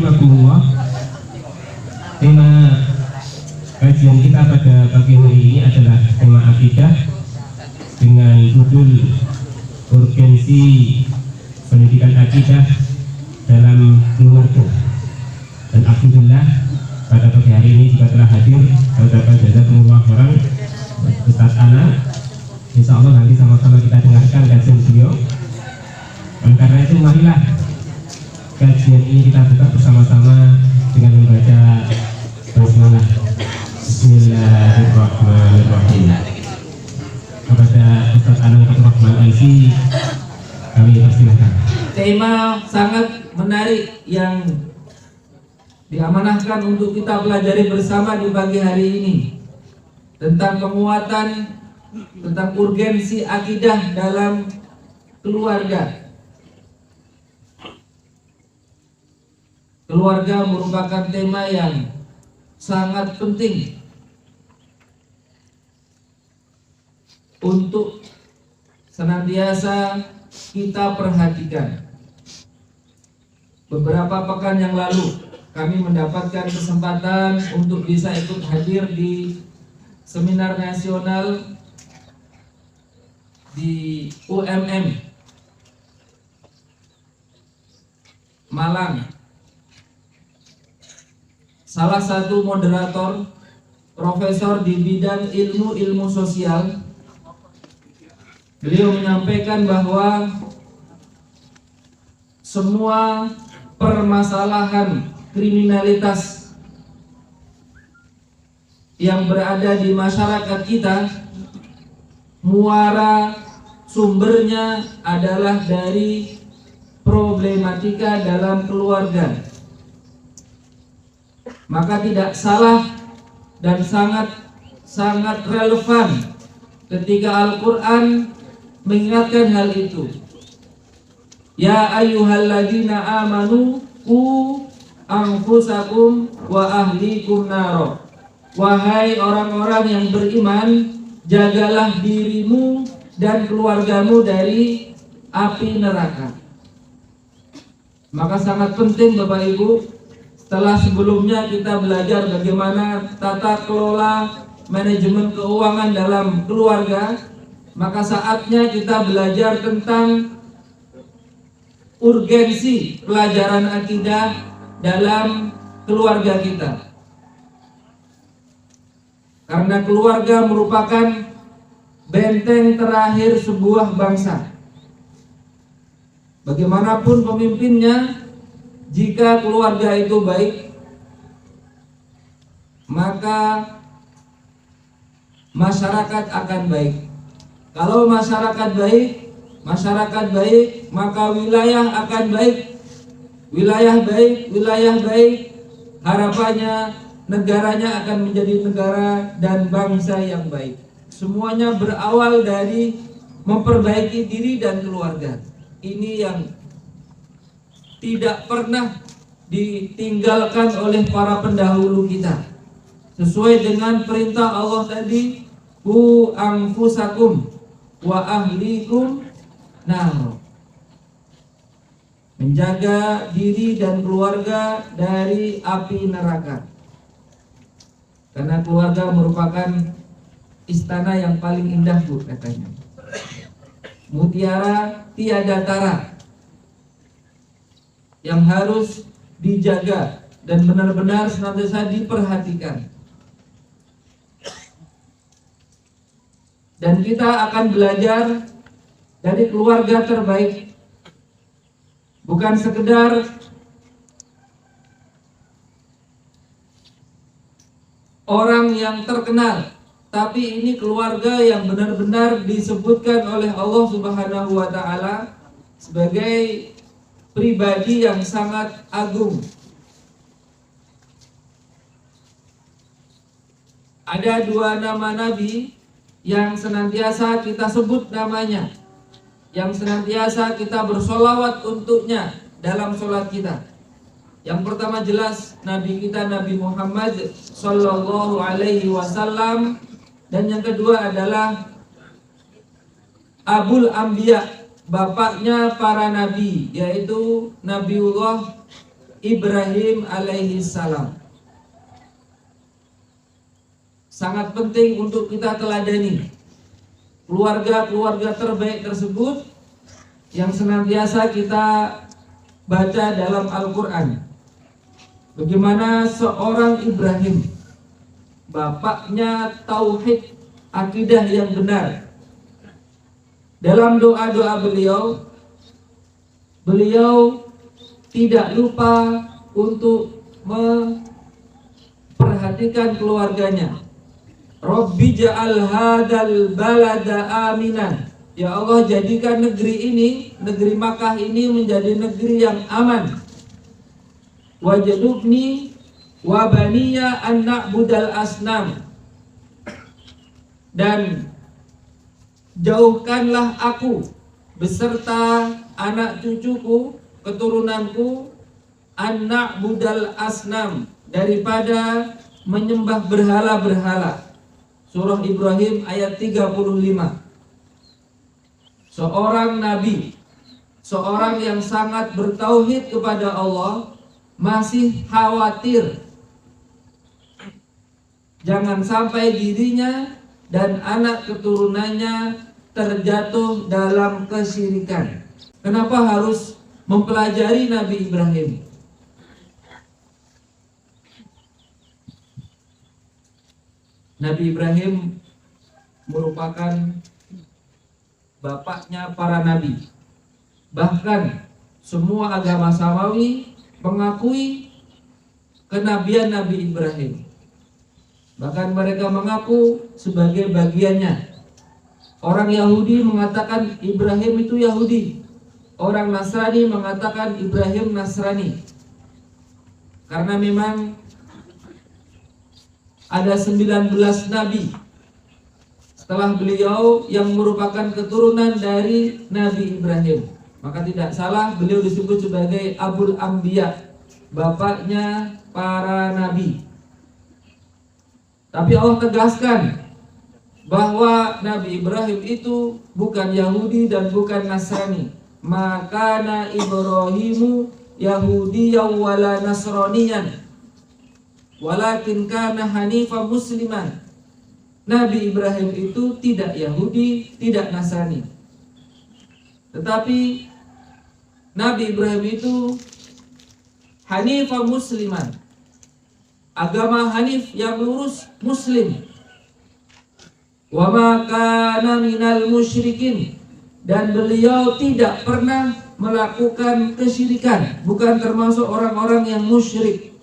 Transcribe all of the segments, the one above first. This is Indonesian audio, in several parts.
rahimakumullah. Tema kajian kita pada pagi hari ini adalah tema akidah dengan judul urgensi pendidikan akidah dalam keluarga. Dan alhamdulillah pada pagi hari ini juga telah hadir ucapan jazakumullah khairan Ustaz Ana. Insya Allah nanti sama-sama kita dengarkan kajian beliau. Karena itu marilah kajian ini kita buka bersama-sama dengan membaca basmalah. Bismillahirrahmanirrahim. Kepada Ustaz Anang Abdurrahman Alfi kami persilahkan. Tema sangat menarik yang diamanahkan untuk kita pelajari bersama di pagi hari ini, tentang penguatan, tentang urgensi akidah dalam keluarga. Keluarga merupakan tema yang sangat penting untuk senantiasa kita perhatikan. Beberapa pekan yang lalu kami mendapatkan kesempatan untuk bisa ikut hadir di seminar nasional di UMM Malang. Salah satu moderator, profesor di bidang ilmu sosial, beliau menyampaikan bahwa semua permasalahan kriminalitas yang berada di masyarakat kita, muara sumbernya adalah dari problematika dalam keluarga. Maka tidak salah dan sangat relevan ketika Al-Quran mengingatkan hal itu. Ya ayyuhalladzina amanu qu anfusakum wa ahlikum naro. Wahai orang-orang yang beriman, jagalah dirimu dan keluargamu dari api neraka. Maka sangat penting Bapak Ibu, setelah sebelumnya kita belajar bagaimana tata kelola manajemen keuangan dalam keluarga, maka saatnya kita belajar tentang urgensi pelajaran akidah dalam keluarga kita. Karena keluarga merupakan benteng terakhir sebuah bangsa. Bagaimanapun pemimpinnya, jika keluarga itu baik, maka masyarakat akan baik. Kalau masyarakat baik, maka wilayah akan baik. Wilayah baik, harapannya negaranya akan menjadi negara dan bangsa yang baik. Semuanya berawal dari memperbaiki diri dan keluarga. Ini yang tidak pernah ditinggalkan oleh para pendahulu kita. Sesuai dengan perintah Allah tadi, ku anfusakum wa ahlikum nar. Menjaga diri dan keluarga dari api neraka. Karena keluarga merupakan istana yang paling indah, Bu, katanya. Mutiara tiada tara, yang harus dijaga dan benar-benar senantiasa diperhatikan. Dan kita akan belajar dari keluarga terbaik, bukan sekedar orang yang terkenal, tapi ini keluarga yang benar-benar disebutkan oleh Allah Subhanahu wa Ta'ala sebagai pribadi yang sangat agung. Ada dua nama Nabi yang senantiasa kita sebut namanya, yang senantiasa kita bersolawat untuknya dalam sholat kita. Yang pertama jelas Nabi kita, Nabi Muhammad Sallallahu Alaihi Wasallam. Dan yang kedua adalah Abul Anbiya, bapaknya para nabi, yaitu Nabiullah Ibrahim alaihi salam. Sangat penting untuk kita teladani keluarga-keluarga terbaik tersebut yang senantiasa kita baca dalam Al-Quran. Bagaimana seorang Ibrahim, bapaknya tauhid, akidah yang benar. Dalam doa-doa beliau tidak lupa untuk memperhatikan keluarganya. Rabbi ja'al hadal balada aminan. Ya Allah, jadikan negeri ini, negeri Makkah ini menjadi negeri yang aman. Wajadubni wa baniya an na'budal asnam. Dan jauhkanlah aku beserta anak cucuku, keturunanku, an na'budal asnam, daripada menyembah berhala-berhala. Surah Ibrahim ayat 35. Seorang nabi, seorang yang sangat bertauhid kepada Allah, masih khawatir jangan sampai dirinya dan anak keturunannya terjatuh dalam kesyirikan. Kenapa harus mempelajari Nabi Ibrahim? Nabi Ibrahim merupakan bapaknya para nabi. Bahkan semua agama samawi mengakui kenabian Nabi Ibrahim. Bahkan mereka mengaku sebagai bagiannya. Orang Yahudi mengatakan Ibrahim itu Yahudi. Orang Nasrani mengatakan Ibrahim Nasrani. Karena memang ada 19 nabi setelah beliau yang merupakan keturunan dari Nabi Ibrahim. Maka tidak salah beliau disebut sebagai Abul Anbiya, bapaknya para nabi. Tapi Allah tegaskan bahwa Nabi Ibrahim itu bukan Yahudi dan bukan Nasrani. Makana Ibrahimu Yahudiyyan wala Nasraniyan, walakin kana hanifan musliman. Nabi Ibrahim itu tidak Yahudi, tidak Nasrani. Tetapi Nabi Ibrahim itu hanifan musliman. Agama Hanif yang lurus, muslim. Wa ma kana minal musyrikin, dan beliau tidak pernah melakukan kesyirikan, bukan termasuk orang-orang yang musyrik.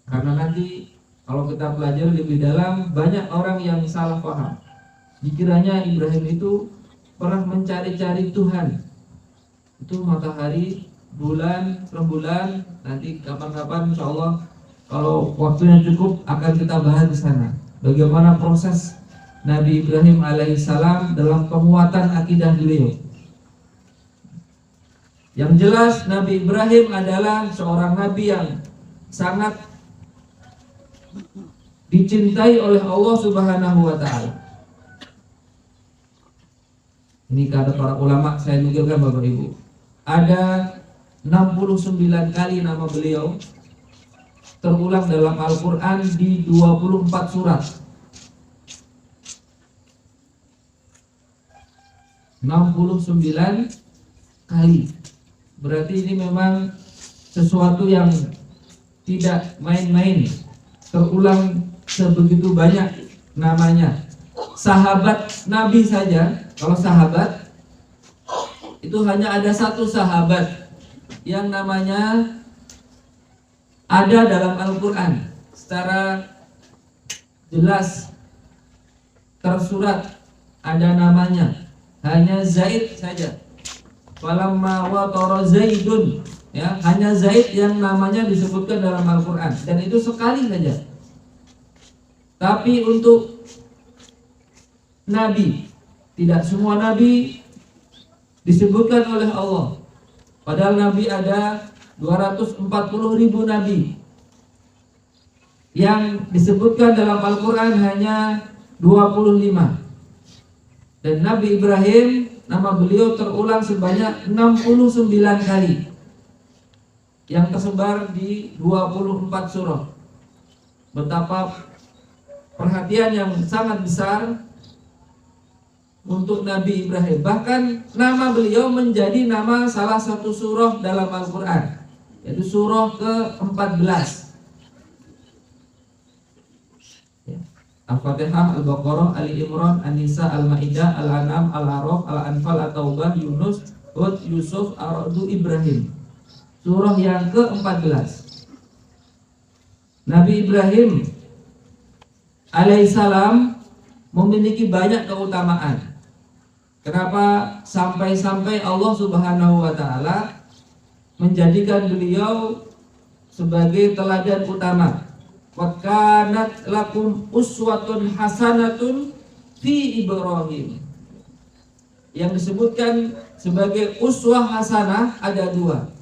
Karena nanti kalau kita pelajari lebih dalam, banyak orang yang salah paham. Dikiranya Ibrahim itu pernah mencari-cari Tuhan. Itu matahari, bulan, rembulan. Nanti kapan-kapan insya Allah kalau waktunya cukup akan kita bahas di sana. Bagaimana proses Nabi Ibrahim alaihissalam dalam penguatan akidah beliau. Yang jelas Nabi Ibrahim adalah seorang nabi yang sangat dicintai oleh Allah Subhanahu wa ta'ala. Ini kata para ulama, saya nukilkan Bapak Ibu. Ada 69 kali nama beliau terulang dalam Al-Quran di 24 surat. 69 kali. Berarti ini memang sesuatu yang tidak main-main. Terulang sebegitu banyak namanya. Sahabat Nabi saja, kalau sahabat itu hanya ada satu sahabat yang namanya ada dalam Al-Quran secara jelas tersurat, ada namanya, hanya Zaid saja. Falamma watara Zaidun, ya, hanya Zaid yang namanya disebutkan dalam Al-Quran, dan itu sekali saja. Tapi untuk Nabi, tidak semua Nabi disebutkan oleh Allah. Padahal Nabi ada 240.000 Nabi. Yang disebutkan dalam Al-Quran hanya 25. Dan Nabi Ibrahim nama beliau terulang sebanyak 69 kali yang tersebar di 24 surah. Betapa perhatian yang sangat besar untuk Nabi Ibrahim. Bahkan nama beliau menjadi nama salah satu surah dalam Al-Quran, yaitu surah ke-14. Al-Fatihah, Al-Baqarah, Ali Imran, An-Nisa, Al-Maidah, Al-An'am, Al-A'raf, Al-Anfal, At-Taubah, Yunus, Hud, Yusuf, Ar-Ra'd, Ibrahim. Surah yang ke-14. Nabi Ibrahim alaihissalam memiliki banyak keutamaan. Kenapa sampai-sampai Allah Subhanahu wa taala menjadikan beliau sebagai teladan utama. Qad kanat lakum uswatun hasanatun fi Ibrahim. Yang disebutkan sebagai uswah hasanah ada dua.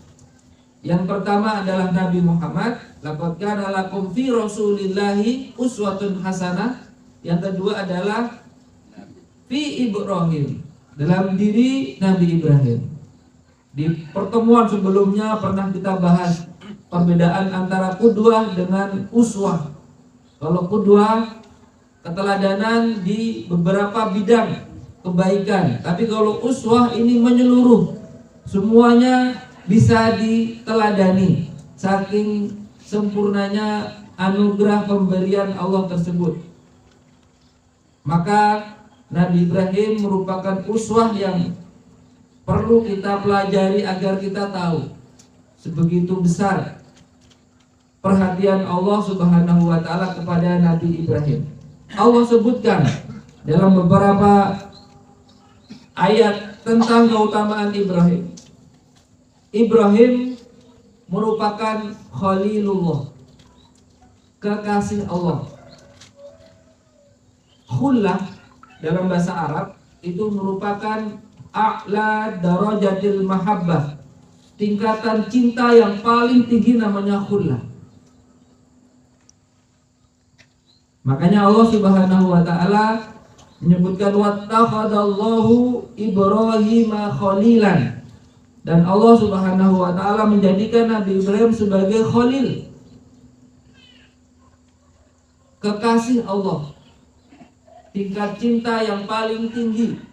Yang pertama adalah Nabi Muhammad, laqad kana lakum fi Rasulillahi uswatun hasanah. Yang kedua adalah fi Ibrahim, dalam diri Nabi Ibrahim. Di pertemuan sebelumnya pernah kita bahas perbedaan antara qudwah dengan uswah. Kalau qudwah keteladanan di beberapa bidang kebaikan, tapi kalau uswah ini menyeluruh, semuanya bisa diteladani saking sempurnanya anugerah pemberian Allah tersebut. Maka Nabi Ibrahim merupakan uswah yang perlu kita pelajari agar kita tahu sebegitu besar perhatian Allah Subhanahu wa taala kepada Nabi Ibrahim. Allah sebutkan dalam beberapa ayat tentang keutamaan Ibrahim. Ibrahim merupakan Khalilullah, kekasih Allah. Khullah dalam bahasa Arab itu merupakan a'la darajatil mahabbah, tingkatan cinta yang paling tinggi namanya khullah. Makanya Allah Subhanahu wa taala menyebutkan wattakhadallahu Ibrahima khalilan, dan Allah Subhanahu wa taala menjadikan Nabi Ibrahim sebagai khalil, kekasih Allah, tingkat cinta yang paling tinggi.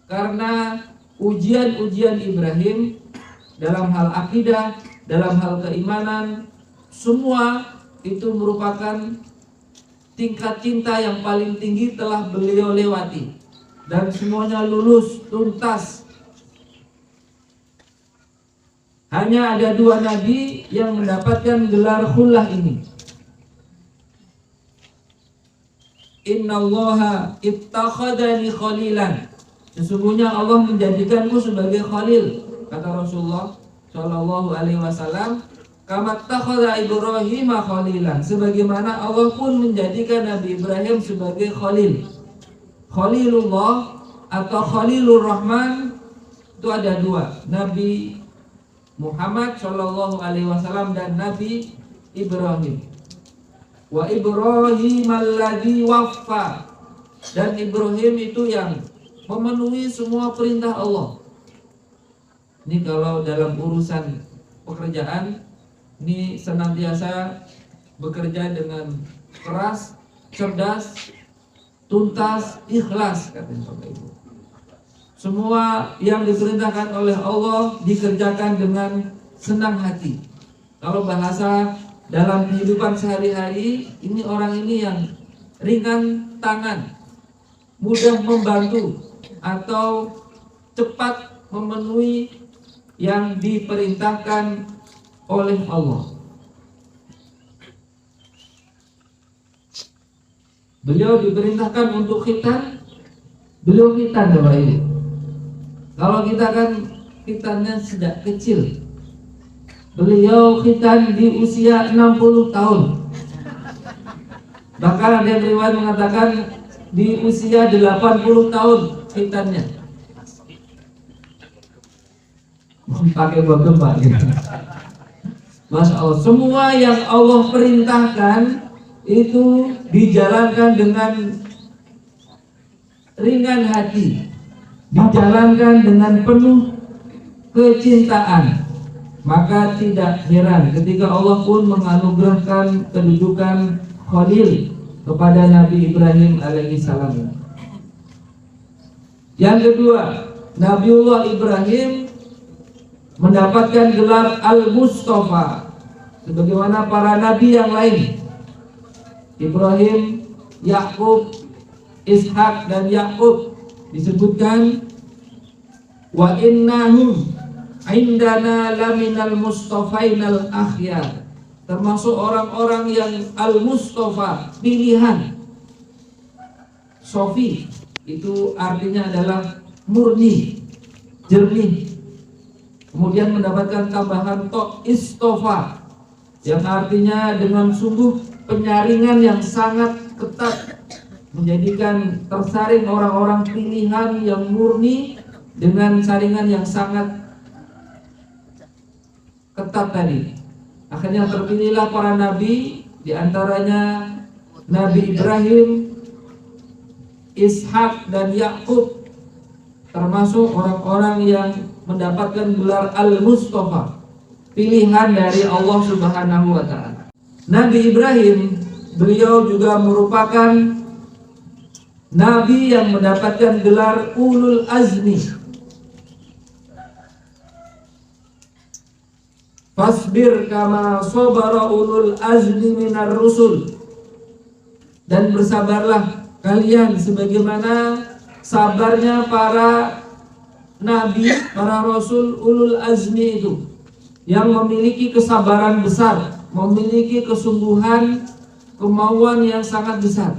Karena ujian-ujian Ibrahim dalam hal akidah, dalam hal keimanan, semua itu merupakan tingkat cinta yang paling tinggi telah beliau lewati, dan semuanya lulus tuntas. Hanya ada dua nabi yang mendapatkan gelar khullah ini. Innallaha ittakhadani khalilan. Sesungguhnya Allah menjadikanku sebagai khalil, kata Rasulullah Shallallahu Alaihi Wasallam. Kama takhadha Ibrahim khalilan, sebagaimana Allah pun menjadikan Nabi Ibrahim sebagai khalil. Khalilullah atau Khalilur Rahman itu ada dua, Nabi Muhammad Shallallahu Alaihi Wasallam dan Nabi Ibrahim. Wa Ibrahim alladzi waffa, dan Ibrahim itu yang memenuhi semua perintah Allah. Ini kalau dalam urusan pekerjaan, ini senantiasa bekerja dengan keras, cerdas, tuntas, ikhlas, katanya Bapak Ibu. Semua yang diperintahkan oleh Allah dikerjakan dengan senang hati. Kalau bahasa dalam kehidupan sehari-hari, ini orang ini yang ringan tangan, mudah membantu, atau cepat memenuhi yang diperintahkan oleh Allah. Beliau diperintahkan untuk khitan, beliau khitan Bapak Ibu. Kalau kita kan khitannya sejak kecil, beliau khitan di usia 60 tahun. Bahkan ada yang riwayat mengatakan di usia 80 tahun khitannya. Pakai bogem Pak gitu. Masya Allah, semua yang Allah perintahkan itu dijalankan dengan ringan hati, dijalankan dengan penuh kecintaan, maka tidak heran ketika Allah pun menganugerahkan kedudukan Khalil kepada Nabi Ibrahim alaihissalam. Yang kedua, Nabiullah Ibrahim mendapatkan gelar Al-Mustafa sebagaimana para nabi yang lain. Ibrahim, Yakub, Ishak dan Yakub disebutkan wa innahum indana laminal mustafainal akhyar, termasuk orang-orang yang al-mustafa, pilihan. Sofi itu artinya adalah murni, jernih. Kemudian mendapatkan tambahan tok istofa yang artinya dengan sungguh penyaringan yang sangat ketat, menjadikan tersaring orang-orang pilihan yang murni dengan saringan yang sangat ketat tadi. Akhirnya terpilihlah para nabi, diantaranya Nabi Ibrahim, Ishak dan Yakub, termasuk orang-orang yang mendapatkan gelar Al-Mustafa, pilihan dari Allah Subhanahu wa ta'ala. Nabi Ibrahim, beliau juga merupakan nabi yang mendapatkan gelar Ulul Azmi. Fasbir kama sabara ulul azmi minar rusul, dan bersabarlah kalian sebagaimana sabarnya para nabi, para rasul ulul azmi itu, yang memiliki kesabaran besar, memiliki kesungguhan, kemauan yang sangat besar.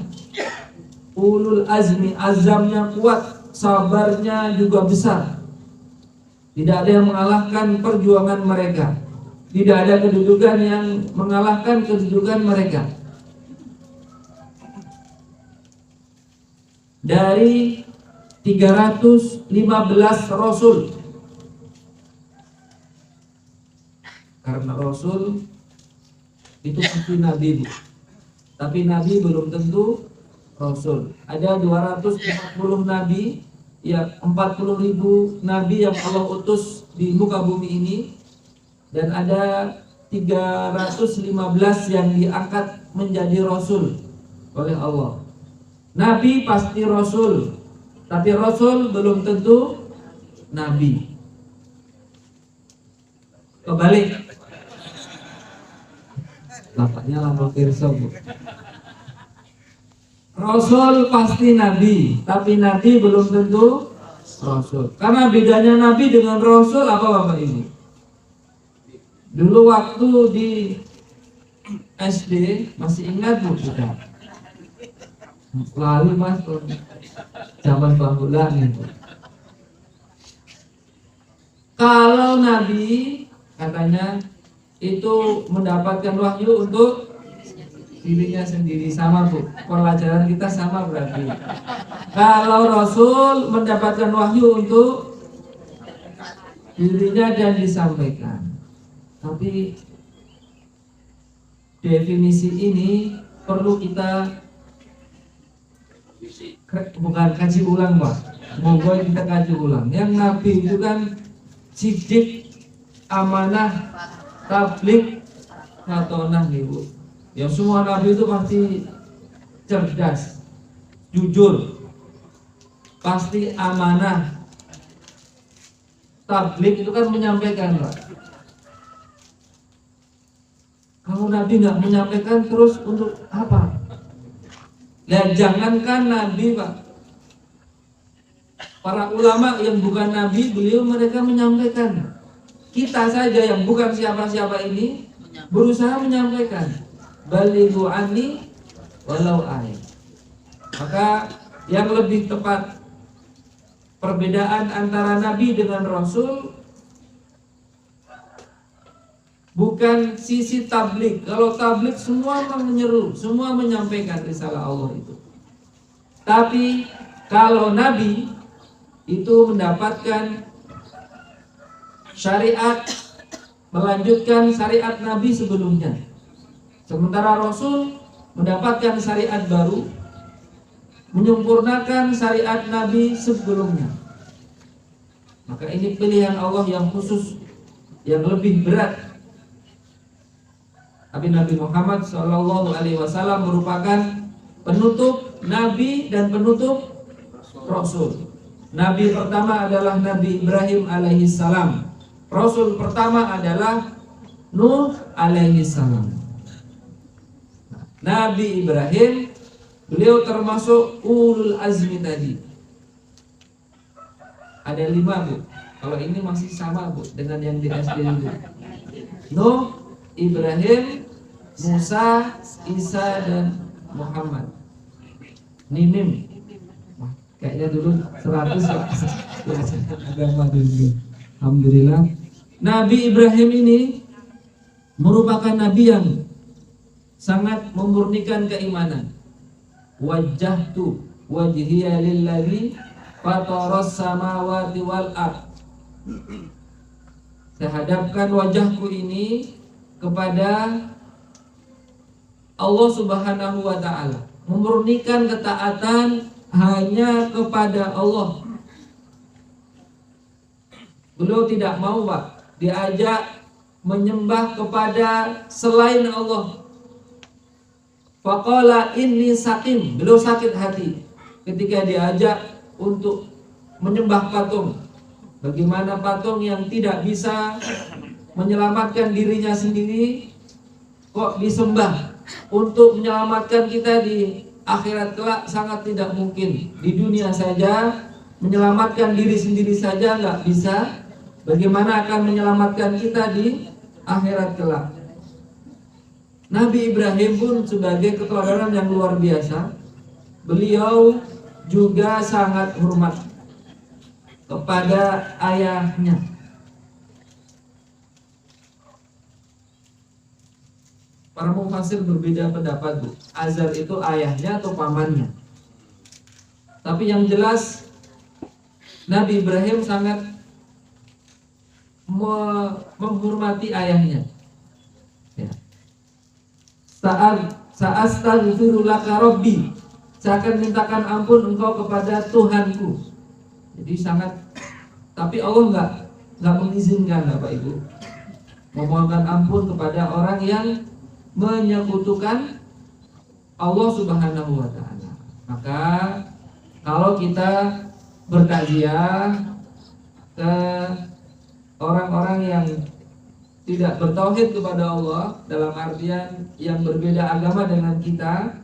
Ulul azmi, azamnya kuat, sabarnya juga besar. Tidak ada yang mengalahkan perjuangan mereka. Tidak ada kedudukan yang mengalahkan kedudukan mereka. Dari 315 rasul, karena rasul itu pasti nabi, tapi nabi belum tentu rasul. Ada 240 nabi, ya 40.000 nabi yang Allah utus di muka bumi ini, dan ada 315 yang diangkat menjadi rasul oleh Allah. Nabi pasti rasul, tapi rasul belum tentu nabi. Kebalik. Lapaknya lampu kirso, Bu. Rasul pasti nabi, tapi nabi belum tentu rasul. Karena bedanya nabi dengan rasul apa Bapak ini? Dulu waktu di SD, masih ingat Bu kita? Lalu Mas, zaman panggulan itu. Kalau nabi katanya itu mendapatkan wahyu untuk dirinya sendiri, sama Bu. Pelajaran kita sama berarti. Kalau Rasul mendapatkan wahyu untuk dirinya dan disampaikan. Tapi definisi ini perlu kita bukan kaji ulang, Pak. Semoga kita kaji ulang. Yang Nabi itu kan sidik, amanah, tablik, katonah nih Bu. Ya semua nabi itu pasti cerdas, jujur, pasti amanah. Tablik itu kan menyampaikan, Pak. Kalau nabi nggak menyampaikan terus untuk apa? Dan jangankan nabi, Pak. Para ulama yang bukan nabi, beliau mereka menyampaikan. Kita saja yang bukan siapa-siapa ini berusaha menyampaikan. Balighu anni walau ayat. Maka yang lebih tepat perbedaan antara nabi dengan rasul bukan sisi tablik. Kalau tablik semua menyeru, semua menyampaikan risalah Allah itu. Tapi kalau nabi itu mendapatkan syariat, melanjutkan syariat nabi sebelumnya. Sementara Rasul mendapatkan syariat baru, menyempurnakan syariat Nabi sebelumnya. Maka ini pilihan Allah yang khusus, yang lebih berat. Tapi Nabi Muhammad SAW merupakan penutup Nabi dan penutup Rasul. Nabi pertama adalah Nabi Ibrahim alaihissalam. Rasul pertama adalah Nuh alaihissalam. Nabi Ibrahim, beliau termasuk ulul azmi tadi. Ada 5 bu. Kalau ini masih sama bu dengan yang di SD itu. Nuh, Ibrahim, Musa, Isa dan Muhammad. Ninim. Wah, kayaknya dulu 100 agama dulu. Alhamdulillah. Nabi Ibrahim ini merupakan nabi yang sangat memurnikan keimanan. Wajjahtu wajhiya lillazi fataras samawati wal ard. Saya hadapkan wajahku ini kepada Allah Subhanahu wa taala, memurnikan ketaatan hanya kepada Allah. Beliau tidak mau Pak diajak menyembah kepada selain Allah. Faqala inni sakim. Beliau sakit hati ketika diajak untuk menyembah patung. Bagaimana patung yang tidak bisa menyelamatkan dirinya sendiri kok disembah untuk menyelamatkan kita di akhirat kelak? Sangat tidak mungkin. Di dunia saja menyelamatkan diri sendiri saja nggak bisa, bagaimana akan menyelamatkan kita di akhirat kelak? Nabi Ibrahim pun sebagai keteladanan yang luar biasa. Beliau juga sangat hormat kepada ayahnya. Para mufasir berbeda pendapat bu, Azar itu ayahnya atau pamannya. Tapi yang jelas Nabi Ibrahim sangat menghormati ayahnya. Ya. Sa'astaghfiru laka rabbi. Saya akan mintakan ampun engkau kepada Tuhanku. Jadi sangat, tapi Allah nggak mengizinkan Bapak Ibu memohonkan ampun kepada orang yang menyekutukan Allah Subhanahu wa taala. Maka kalau kita bertakziah ke orang-orang yang tidak bertauhid kepada Allah, dalam artian yang berbeda agama dengan kita,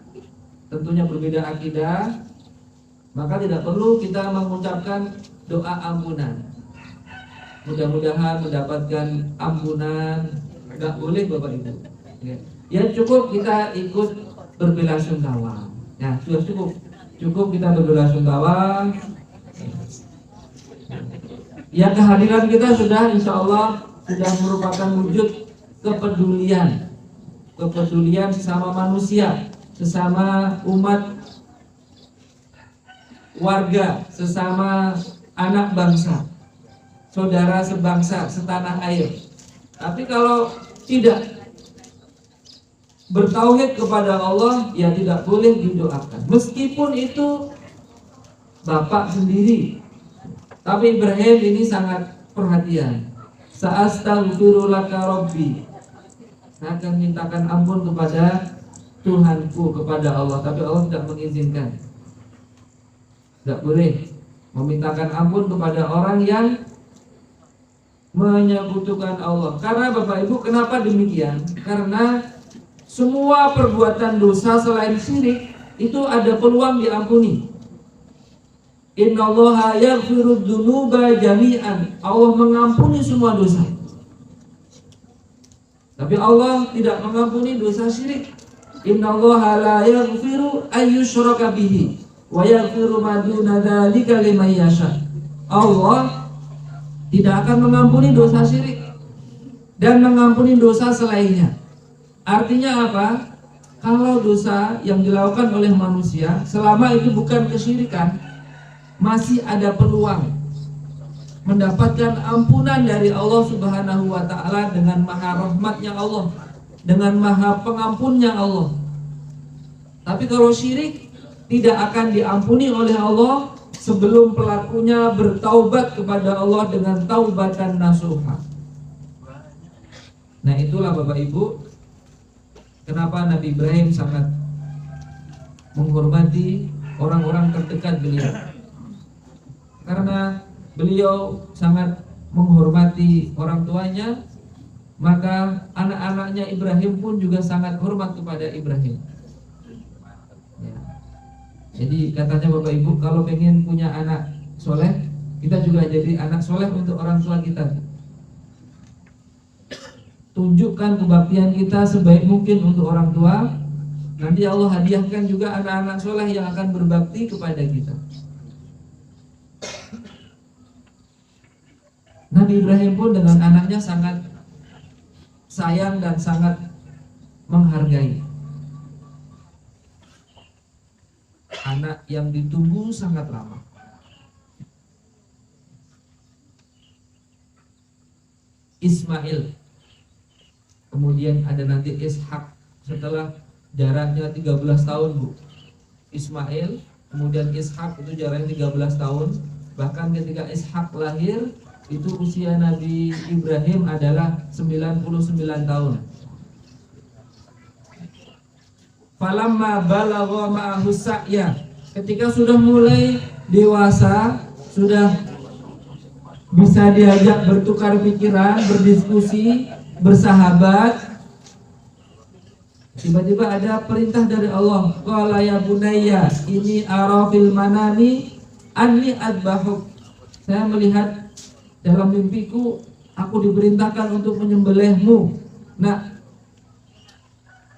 tentunya berbeda akidah, maka tidak perlu kita mengucapkan doa ampunan. Mudah-mudahan mendapatkan ampunan, nggak boleh Bapak Ibu. Ya cukup kita ikut berbelasungkawa. Ya sudah cukup kita berbelasungkawa. Ya kehadiran kita sudah insya Allah sudah merupakan wujud kepedulian sesama manusia, sesama umat warga, sesama anak bangsa, saudara sebangsa, setanah air. Tapi kalau tidak bertauhid kepada Allah, ya tidak boleh didoakan, meskipun itu bapak sendiri. Tapi Ibrahim ini sangat perhatian. Sa'astaghfiru laka rabbi. Saya akan mintakan ampun kepada Tuhanku, kepada Allah. Tapi Allah tidak mengizinkan. Tidak boleh memintakan ampun kepada orang yang menyekutukan Allah. Karena Bapak Ibu, kenapa demikian? Karena semua perbuatan dosa selain syirik itu ada peluang diampuni. Innallaha yaghfiru dzunuba jami'an. Allah mengampuni semua dosa. Tapi Allah tidak mengampuni dosa syirik. Innallaha la yaghfiru ayyushraka bihi wa yaghfiru ma duna dzalika liman yasha. Allah tidak akan mengampuni dosa syirik dan mengampuni dosa selainnya. Artinya apa? Kalau dosa yang dilakukan oleh manusia, selama itu bukan kesyirikan, masih ada peluang mendapatkan ampunan dari Allah Subhanahu wa taala dengan maha rahmatnya Allah, dengan maha pengampunnya Allah. Tapi kalau syirik tidak akan diampuni oleh Allah sebelum pelakunya bertaubat kepada Allah dengan taubatan nasuha. Nah, itulah Bapak Ibu, kenapa Nabi Ibrahim sangat menghormati orang-orang terdekat beliau. Karena beliau sangat menghormati orang tuanya, maka anak-anaknya Ibrahim pun juga sangat hormat kepada Ibrahim. Ya. Jadi katanya Bapak Ibu, kalau pengen punya anak soleh, kita juga jadi anak soleh untuk orang tua kita. Tunjukkan kebaktian kita sebaik mungkin untuk orang tua. Nanti Allah hadiahkan juga anak-anak soleh yang akan berbakti kepada kita. Nabi Ibrahim pun dengan anaknya sangat sayang dan sangat menghargai. Anak yang ditunggu sangat lama. Ismail. Kemudian ada nanti Ishak setelah jaraknya 13 tahun, Bu. Ismail, kemudian Ishak itu jaraknya 13 tahun. Bahkan ketika Ishak lahir, itu usia Nabi Ibrahim adalah 99 tahun. Falamma balagha ma'ahu sa'ya, ketika sudah mulai dewasa, sudah bisa diajak bertukar pikiran, berdiskusi, bersahabat, tiba-tiba ada perintah dari Allah. Qala ya bunayya inni ara fil manami anni adbahuk. Saya melihat dalam mimpiku, aku diperintahkan untuk menyembelihmu. Nah,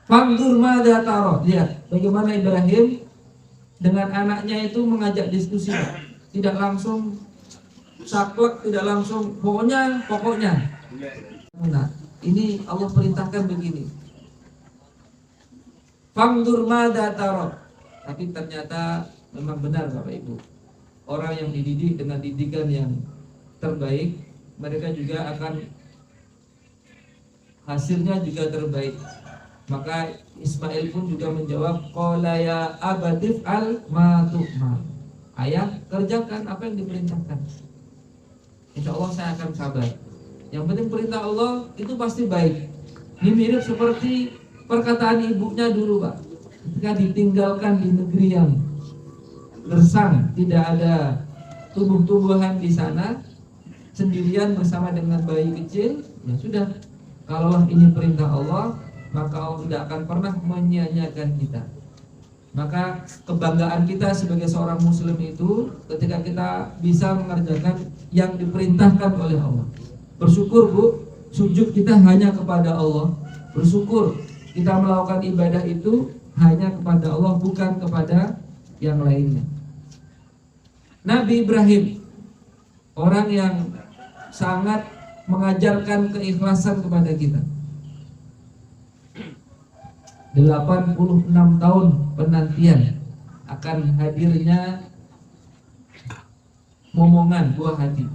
fanzur madza tara. Lihat bagaimana Ibrahim dengan anaknya itu mengajak diskusi. Tidak langsung saklek, tidak langsung pokoknya. Nah, ini Allah perintahkan begini. Fanzur madza tara. Tapi ternyata memang benar Bapak Ibu. Orang yang dididik dengan didikan yang terbaik, mereka juga akan hasilnya juga terbaik. Maka Ismail pun juga menjawab, qala ya abatif al ma tu'mar. Ayah, kerjakan apa yang diperintahkan. Insya Allah saya akan sabar. Yang penting perintah Allah itu pasti baik. Ini mirip seperti perkataan ibunya dulu, Pak. Ketika ditinggalkan di negeri yang gersang, tidak ada tumbuh-tumbuhan di sana, sendirian bersama dengan bayi kecil, ya sudah. Kalau ini perintah Allah, maka Allah tidak akan pernah menyia-nyiakan kita. Maka kebanggaan kita sebagai seorang muslim itu ketika kita bisa mengerjakan yang diperintahkan oleh Allah. Bersyukur, Bu, sujud kita hanya kepada Allah. Bersyukur kita melakukan ibadah itu hanya kepada Allah, bukan kepada yang lainnya. Nabi Ibrahim, orang yang sangat mengajarkan keikhlasan kepada kita. 86 tahun penantian akan hadirnya momongan buah hati.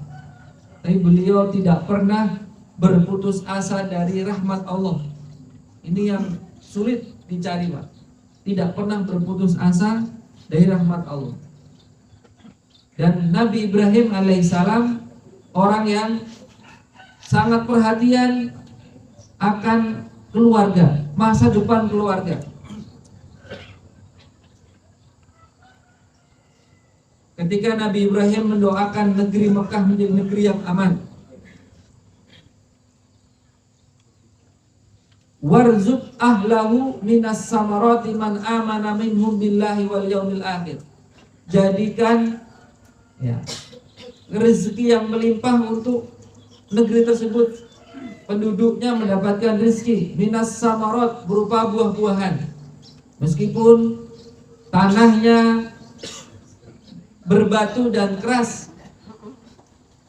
Tapi beliau tidak pernah berputus asa dari rahmat Allah. Ini yang sulit dicari, Pak. Tidak pernah berputus asa dari rahmat Allah. Dan Nabi Ibrahim alaihissalam orang yang sangat perhatian akan keluarga, masa depan keluarga. Ketika Nabi Ibrahim mendoakan negeri Mekah menjadi negeri yang aman. Warzuq ahlahu minas samarati man amana minhum billahi wal yaumil akhir. Jadikan ya rezeki yang melimpah untuk negeri tersebut, penduduknya mendapatkan rezeki minas samarat berupa buah-buahan, meskipun tanahnya berbatu dan keras,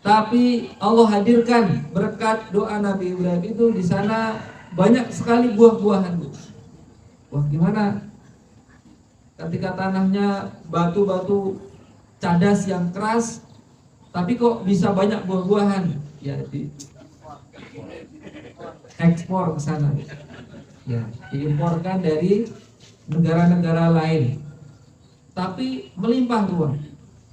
tapi Allah hadirkan berkat doa Nabi Ibrahim itu di sana banyak sekali buah-buahan. Wah, gimana ketika tanahnya batu-batu cadas yang keras, tapi kok bisa banyak buah-buahan? Ya, di ekspor ke sana. Ya, diimporkan dari negara-negara lain. Tapi melimpah ruah.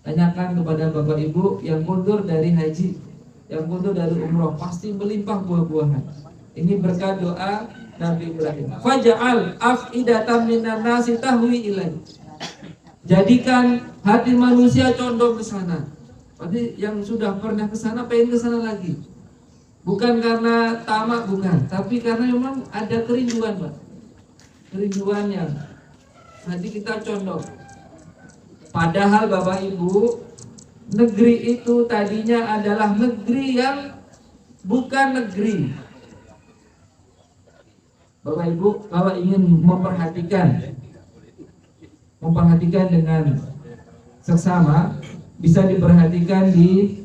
Tanyakan kepada Bapak Ibu yang mundur dari haji, yang mundur dari umroh, pasti melimpah buah-buahan. Ini berkat doa Nabi Ibrahim. Faja'al af'idatan minan nasi tahwi ilaih. Jadikan hati manusia condong ke sana. Berarti yang sudah pernah ke sana pengen ke sana lagi. Bukan karena tamak, bukan, tapi karena memang ada kerinduan, Pak. Kerinduan yang hati kita condong. Padahal Bapak Ibu, negeri itu tadinya adalah negeri yang bukan negeri. Bapak Ibu, kalau ingin memperhatikan dengan seksama, bisa diperhatikan di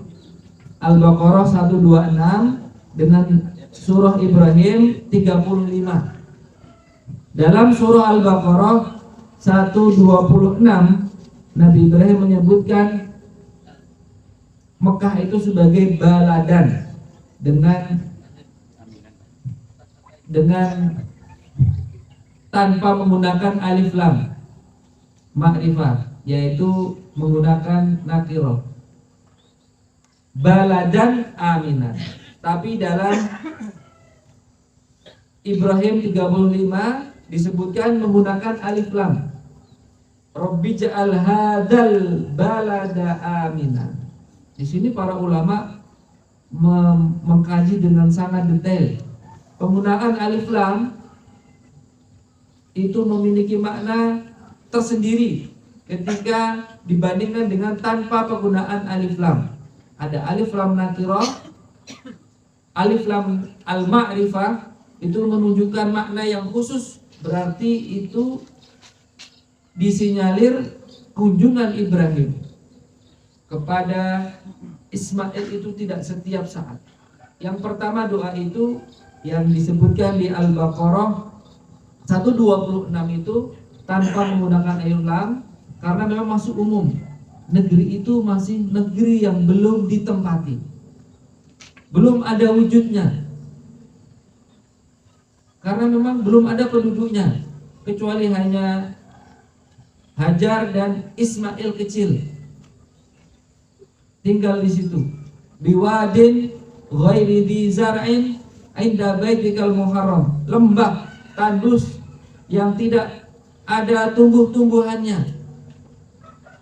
Al-Baqarah 126 dengan surah Ibrahim 35. Dalam surah Al-Baqarah 126, Nabi Ibrahim menyebutkan Mekah itu sebagai baladan dengan tanpa menggunakan alif lam ma'rifah, yaitu menggunakan nakirah. Baladan aminan. Tapi dalam Ibrahim 35 disebutkan menggunakan alif lam. Rabbi ja'al hadal balada aminan. Di sini para ulama mengkaji dengan sangat detail. Penggunaan alif lam itu memiliki makna tersendiri ketika dibandingkan dengan tanpa penggunaan alif lam. Ada alif lam nakirah, alif lam al-ma'rifah, itu menunjukkan makna yang khusus, berarti itu disinyalir kunjungan Ibrahim kepada Ismail itu tidak setiap saat. Yang pertama doa itu yang disebutkan di Al-Baqarah 126 itu tanpa menggunakan alif lam, karena memang masih umum. Negeri itu masih negeri yang belum ditempati, belum ada wujudnya, karena memang belum ada penduduknya, kecuali hanya Hajar dan Ismail kecil tinggal di situ. Biwadin ghairi dzi zar'in inda baitikal muharram, lembah tandus yang tidak ada tumbuh-tumbuhannya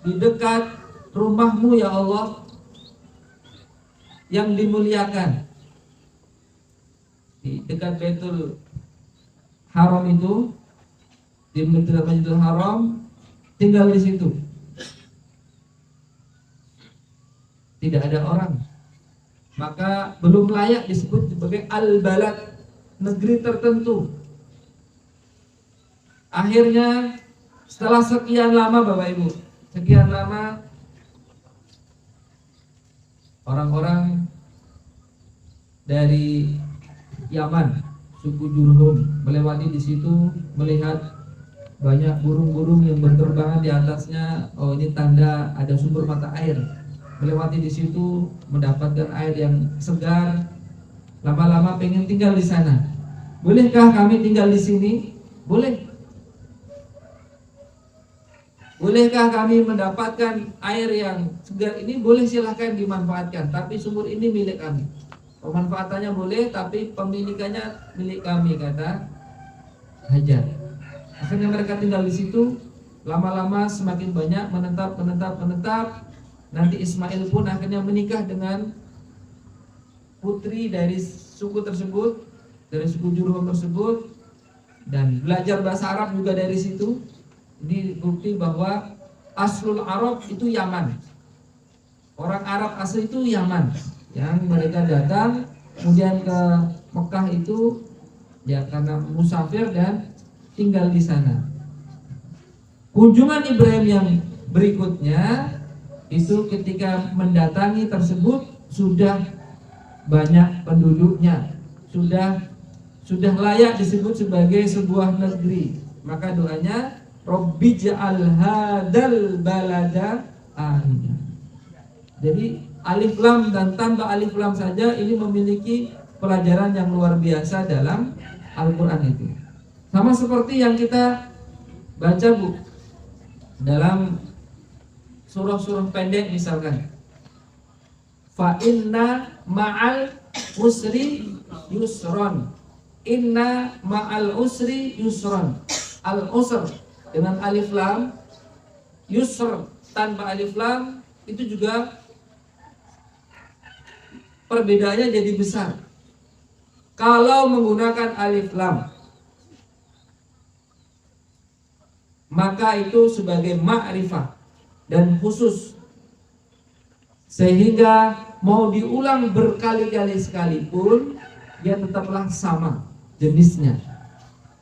di dekat rumahmu ya Allah yang dimuliakan. Di dekat Baitul Haram itu, di dekat Baitul Haram, tinggal di situ. Tidak ada orang. Maka belum layak disebut sebagai al-balad, negeri tertentu. Akhirnya setelah sekian lama Bapak Ibu, sekian lama orang-orang dari Yaman, suku Jurhum, melewati di situ, melihat banyak burung-burung yang berterbangan di atasnya. Oh, ini tanda ada sumber mata air. Melewati di situ, mendapatkan air yang segar. Lama-lama pengen tinggal di sana. Bolehkah kami tinggal di sini? Boleh. Bolehkah kami mendapatkan air yang segar ini? Boleh, silahkan dimanfaatkan. Tapi sumur ini milik kami. Pemanfaatannya boleh, tapi pemilikannya milik kami, kata Hajar. Akhirnya mereka tinggal di situ. Lama-lama semakin banyak, menetap. Nanti Ismail pun akhirnya menikah dengan putri dari suku tersebut, dari suku Jurhum tersebut, dan belajar bahasa Arab juga dari situ. Ini bukti bahwa aslul Arab itu Yaman. Orang Arab asli itu Yaman, yang mereka datang kemudian ke Mekah itu ya karena musafir dan tinggal di sana. Kunjungan Ibrahim yang berikutnya itu ketika mendatangi tersebut sudah banyak penduduknya, sudah layak disebut sebagai sebuah negeri. Maka doanya Rabbi ja'al hadal balada aminan. Jadi alif lam dan tanpa alif lam saja ini memiliki pelajaran yang luar biasa dalam Al-Quran itu. Sama seperti yang kita baca Bu dalam surah-surah pendek misalkan. Fa inna ma'al usri yusron. Inna ma'al usri yusron. Al-usr dengan alif lam, yusr tanpa alif lam, itu juga perbedaannya jadi besar. Kalau menggunakan alif lam, maka itu sebagai ma'rifah dan khusus, sehingga mau diulang berkali-kali sekalipun dia tetaplah sama jenisnya.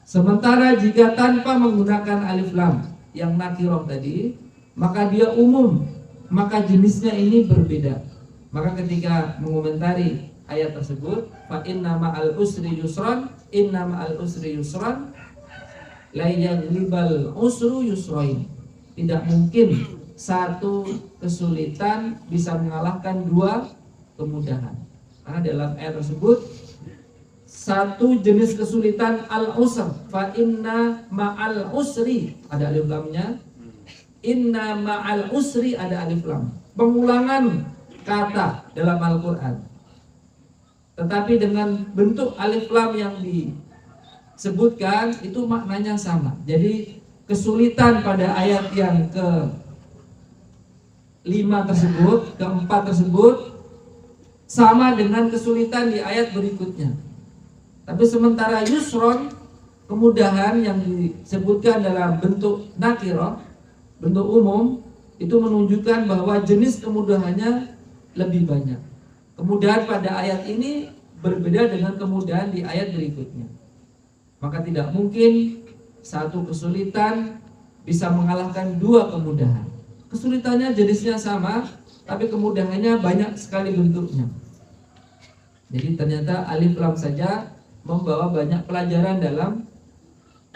Sementara jika tanpa menggunakan alif lam yang nakirah tadi, maka dia umum, maka jenisnya ini berbeda. Maka ketika mengomentari ayat tersebut, fa inna ma'al usri yusran, inna ma'al usri yusran, la yaghlibal usru yusrain. Tidak mungkin satu kesulitan bisa mengalahkan dua kemudahan. Karena dalam ayat tersebut satu jenis kesulitan al-usr, fa inna ma'al usri ada alif lamnya, inna ma'al usri ada alif lam. Pengulangan kata dalam Al-Quran, tetapi dengan bentuk alif lam yang disebutkan itu maknanya sama. Jadi kesulitan pada ayat yang ke-5 tersebut, ke-4 tersebut sama dengan kesulitan di ayat berikutnya. Tapi sementara yusron, kemudahan yang disebutkan dalam bentuk nakirah, bentuk umum, itu menunjukkan bahwa jenis kemudahannya lebih banyak. Kemudahan pada ayat ini berbeda dengan kemudahan di ayat berikutnya. Maka tidak mungkin satu kesulitan bisa mengalahkan dua kemudahan. Kesulitannya jenisnya sama, tapi kemudahannya banyak sekali bentuknya. Jadi ternyata alif lam saja membawa banyak pelajaran dalam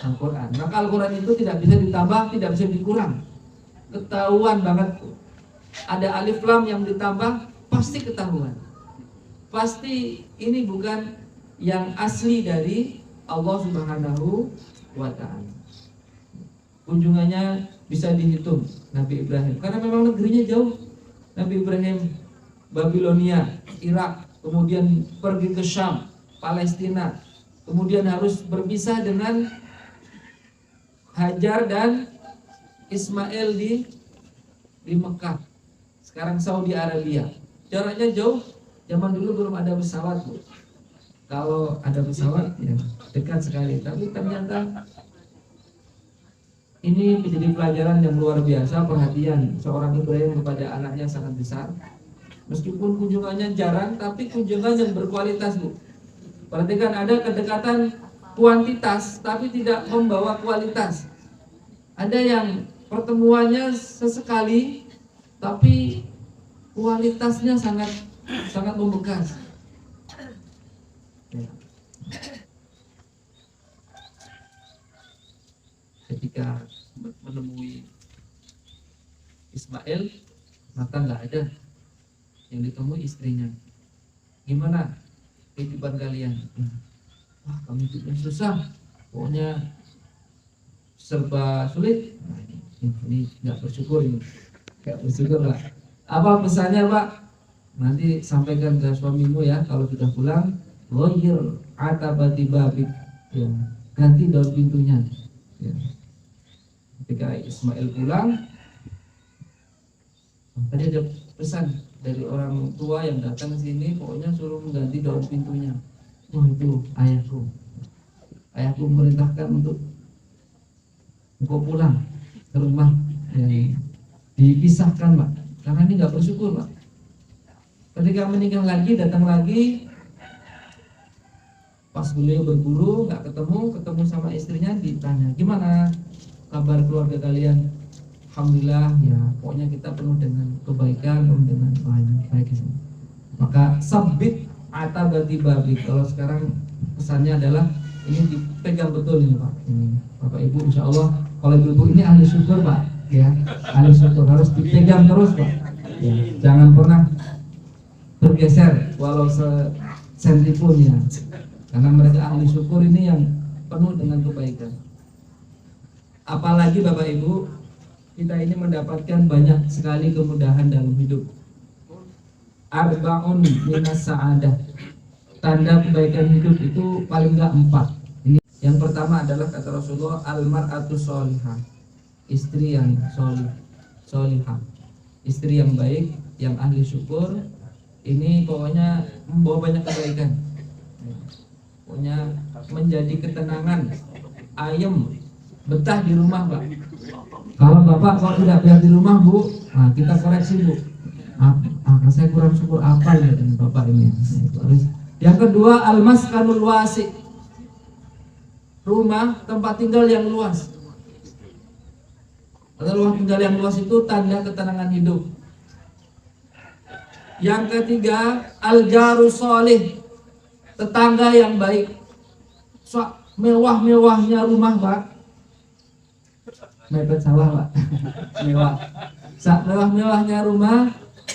Al-Quran. Maka Al-Quran itu tidak bisa ditambah, tidak bisa dikurang. Ketahuan banget. Ada alif lam yang ditambah, pasti ketahuan. Pasti ini bukan yang asli dari Allah Subhanahu wa ta'ala. Kunjungannya bisa dihitung Nabi Ibrahim, karena memang negerinya jauh. Nabi Ibrahim Babilonia, Irak, kemudian pergi ke Syam, Palestina, kemudian harus berpisah dengan Hajar dan Ismail di Mekah, sekarang Saudi Arabia. Jaraknya jauh. Zaman dulu belum ada pesawat, Bu. Kalau ada pesawat ya dekat sekali. Tapi ternyata ini menjadi pelajaran yang luar biasa. Perhatian seorang Ibrahim kepada anaknya sangat besar. Meskipun kunjungannya jarang, tapi kunjungan yang berkualitas, Bu. Perhatikan, ada kedekatan kuantitas tapi tidak membawa kualitas. Ada yang pertemuannya sesekali tapi kualitasnya sangat membekas. Ketika menemui Ismail, maka nggak ada yang ditemui istrinya. Gimana kehidupan kalian? Wah, kami hidupnya susah, pokoknya serba sulit. Nah, ini nggak bersyukur ini, nggak bersyukur lah. Apa pesannya, Pak? Nanti sampaikan ke suamimu ya, kalau sudah pulang, ghayyir atabati babik, ya, ganti daun pintunya. Ya. Ketika Ismail pulang, tadi ada pesan dari orang tua yang datang ke sini, pokoknya suruh mengganti daun pintunya. Oh, itu ayahku. Ayahku memerintahkan untuk engkau pulang ke rumah yang dipisahkan, Pak. Karena ini nggak bersyukur, Pak. Ketika menikah lagi, datang lagi, pas beliau berburu nggak ketemu sama istrinya, ditanya gimana kabar keluarga kalian? Alhamdulillah ya, pokoknya kita penuh dengan kebaikan, penuh dengan baik. Maka sabit atabati babi. Kalau sekarang pesannya adalah ini dipegang betul ini, Pak. Ini Bapak Ibu, insya Allah kalau ibu ini ahli syukur, Pak. Ya, ahli syukur harus dipegang terus, Pak. Ya, jangan pernah bergeser walau sesenti pun ya. Karena mereka ahli syukur ini yang penuh dengan kebaikan. Apalagi Bapak Ibu, kita ini mendapatkan banyak sekali kemudahan dalam hidup. Arba'un minas sa'adah. Tanda kebaikan hidup itu paling enggak 4. Ini yang pertama adalah kata Rasulullah, al-mar'atu sholihah. Istri yang sholihah. Istri yang baik, yang ahli syukur. Ini pokoknya membawa banyak kebaikan. Pokoknya menjadi ketenangan, ayem, betah di rumah, Pak. Kalau Bapak kok tidak betah di rumah, Bu, nah kita koreksi, Bu. Saya kurang syukur apa ya Bapak ini. Yang kedua, al-maskanul wasi. Rumah, tempat tinggal yang luas. Rumah tinggal yang luas itu tanda ketenangan hidup. Yang ketiga, al-jarus sholih. Tetangga yang baik. Mewah-mewahnya rumah, Pak. Mepet salah, Pak. Mewah. Mewah-mewahnya rumah,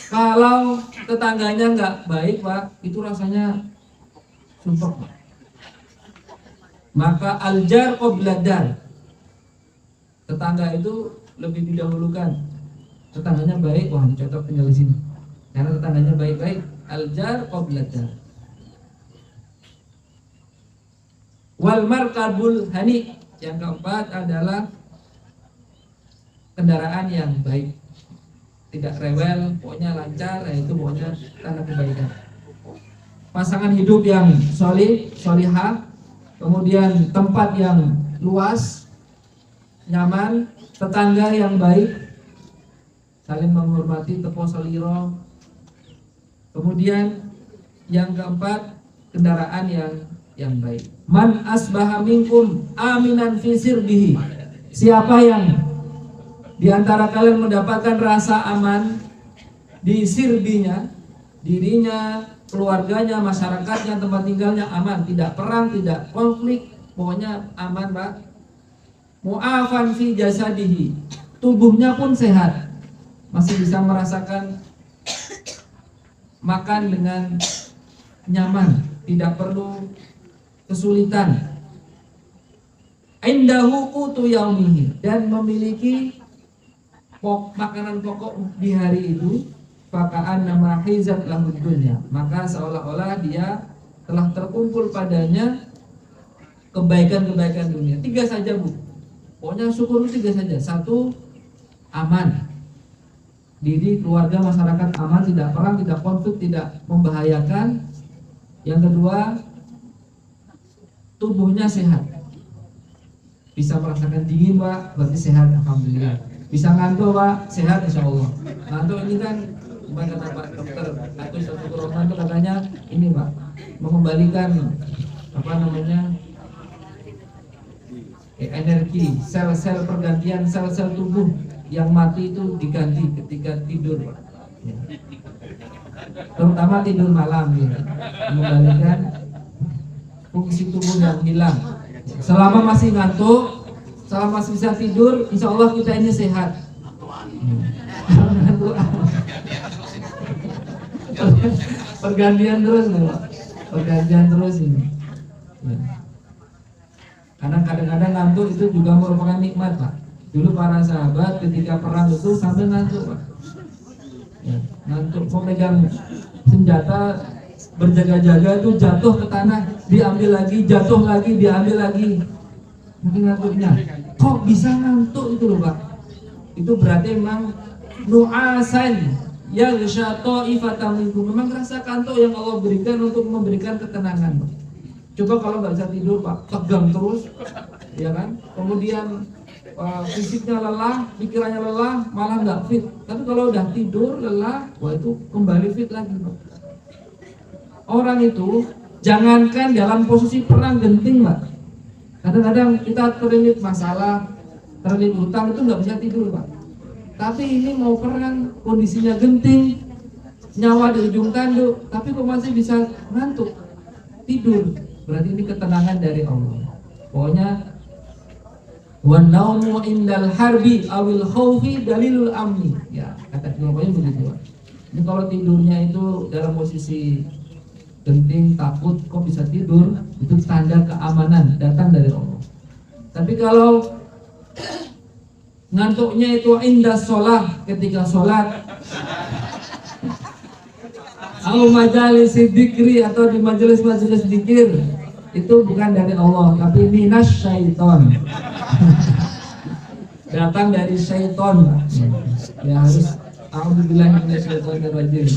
kalau tetangganya nggak baik, Pak, itu rasanya sumpah, Pak. Maka al-jar qabla dar. Tetangga itu lebih didahulukan. Tetangganya baik, wah cocok tinggal di sini. Karena tetangganya baik-baik. Al-jar qabla dar. Wal markabul hani. Yang keempat adalah kendaraan yang baik, tidak rewel, pokoknya lancar, itu pokoknya tanda kebaikan. Pasangan hidup yang sholihah, kemudian tempat yang luas, nyaman, tetangga yang baik, saling menghormati, tepo seliro. Kemudian yang keempat, kendaraan yang baik. Man asbaha minkum aminan fi sirbihi. Siapa yang di antara kalian mendapatkan rasa aman di sirbinya, dirinya, keluarganya, masyarakatnya, tempat tinggalnya aman, tidak perang, tidak konflik, pokoknya aman, Pak. Mu'afan fi jasadihi, tubuhnya pun sehat, masih bisa merasakan makan dengan nyaman, tidak perlu kesulitan. Indahu qutu yaumihi, dan memiliki makanan pokok di hari itu, fakaan nama hizat lahud dunya, maka seolah-olah dia telah terkumpul padanya kebaikan-kebaikan dunia. 3 saja, Bu. Pokoknya syukur 3 saja. 1, aman. Diri, keluarga, masyarakat aman, tidak perang, tidak konflik, tidak membahayakan. Yang kedua, tubuhnya sehat. Bisa merasakan dingin, Pak, berarti sehat, alhamdulillah. Bisa ngantuk, Pak, sehat insya Allah. Ngantuk ini kan, kata Pak dokter atau Ustaz Rahman itu katanya ini, Pak, mengembalikan energi, sel-sel pergantian sel-sel tubuh yang mati itu diganti ketika tidur, Pak. Ya. Terutama tidur malam, ya. Mengembalikan fungsi tubuh yang hilang. Selama masih ngantuk, selama masih bisa tidur, insya Allah kita ini sehat. Pergantian terus, Pak. Pergantian terus ini. Ya. Karena kadang-kadang ngantuk itu juga merupakan nikmat, Pak. Dulu para sahabat ketika perang itu sampai ngantuk, Pak. Ya, ngantuk, memegang senjata, berjaga-jaga itu jatuh ke tanah, diambil lagi, jatuh lagi, diambil lagi. Mungkin ngantuknya. Kok bisa ngantuk itu loh, Pak? Itu berarti memang nu'asan yang syato ifataminku, memang rasa kantuk yang Allah berikan untuk memberikan ketenangan, Pak. Coba kalau nggak bisa tidur, Pak, tegang terus, ya kan? Kemudian fisiknya lelah, pikirannya lelah, malah nggak fit. Tapi kalau udah tidur lelah, wah itu kembali fit lagi, Pak. Orang itu jangankan dalam posisi perang genting, Pak. Kadang-kadang kita terlilit masalah, terlilit hutang itu nggak bisa tidur, Pak. Tapi ini mau perang, kondisinya genting, nyawa di ujung tanduk, tapi kok masih bisa ngantuk, tidur. Berarti ini ketenangan dari Allah. Pokoknya wan naumu indal harbi awil khaufi dalilul amni. Ya, kata pokoknya begitu, Pak. Ini kalau tidurnya itu dalam posisi genting, takut, kok bisa tidur, itu tanda keamanan datang dari Allah. Tapi kalau Ngantuknya itu indah sholat, ketika sholat. Au majalis dzikri, atau di majelis-majelis dzikir. Itu bukan dari Allah, tapi minas syaiton. Datang dari syaiton. Ya harus a'udzubillahi minasyaitonirrajim.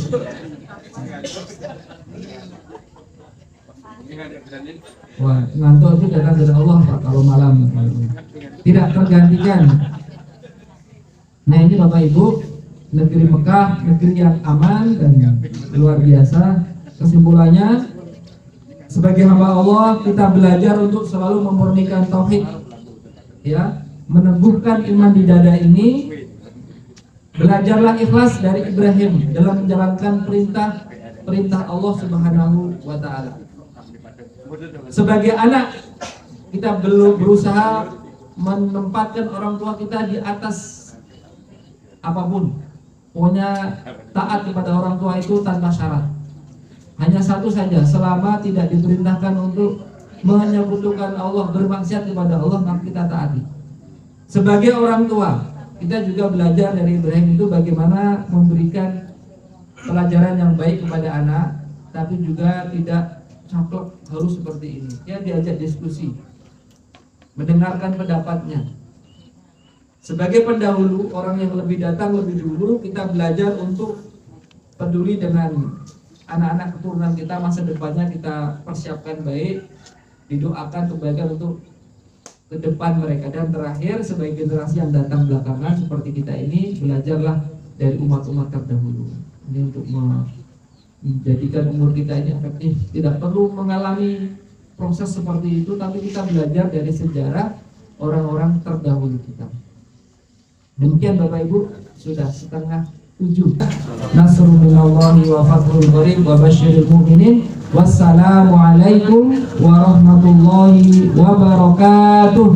Wah, ngantuk itu datang dari Allah Pak kalau malam. Tidak tergantikan. Nah ini Bapak Ibu, negeri Mekah, negeri yang aman dan luar biasa. Kesimpulannya, sebagai hamba Allah kita belajar untuk selalu memurnikan tauhid, ya, meneguhkan iman di dada ini. Belajarlah ikhlas dari Ibrahim dalam menjalankan perintah Allah Subhanahu wa taala. Sebagai anak, kita belum berusaha menempatkan orang tua kita di atas apapun. Pokoknya taat kepada orang tua itu tanpa syarat. Hanya satu saja, selama tidak diperintahkan untuk menyekutukan Allah, bermaksiat kepada Allah, maka kita taati. Sebagai orang tua, kita juga belajar dari Ibrahim itu bagaimana memberikan pelajaran yang baik kepada anak, tapi juga tidak caplok harus seperti ini. Dia diajak diskusi, mendengarkan pendapatnya. Sebagai pendahulu, orang yang lebih datang lebih dulu, kita belajar untuk peduli dengan anak-anak keturunan kita, masa depannya kita persiapkan baik, didoakan kebaikan untuk ke depan mereka. Dan terakhir, sebagai generasi yang datang belakangan seperti kita ini, belajarlah dari umat-umat terdahulu. Ini untuk menjadikan umur kita ini efektif. Tidak perlu mengalami proses seperti itu, tapi kita belajar dari sejarah orang-orang terdahulu kita. Demikian Bapak Ibu, sudah 6:30. Nasrun minallahi wa fathul qarib wa basyiril mu'minin. Wassalamualaikum warahmatullahi wabarakatuh.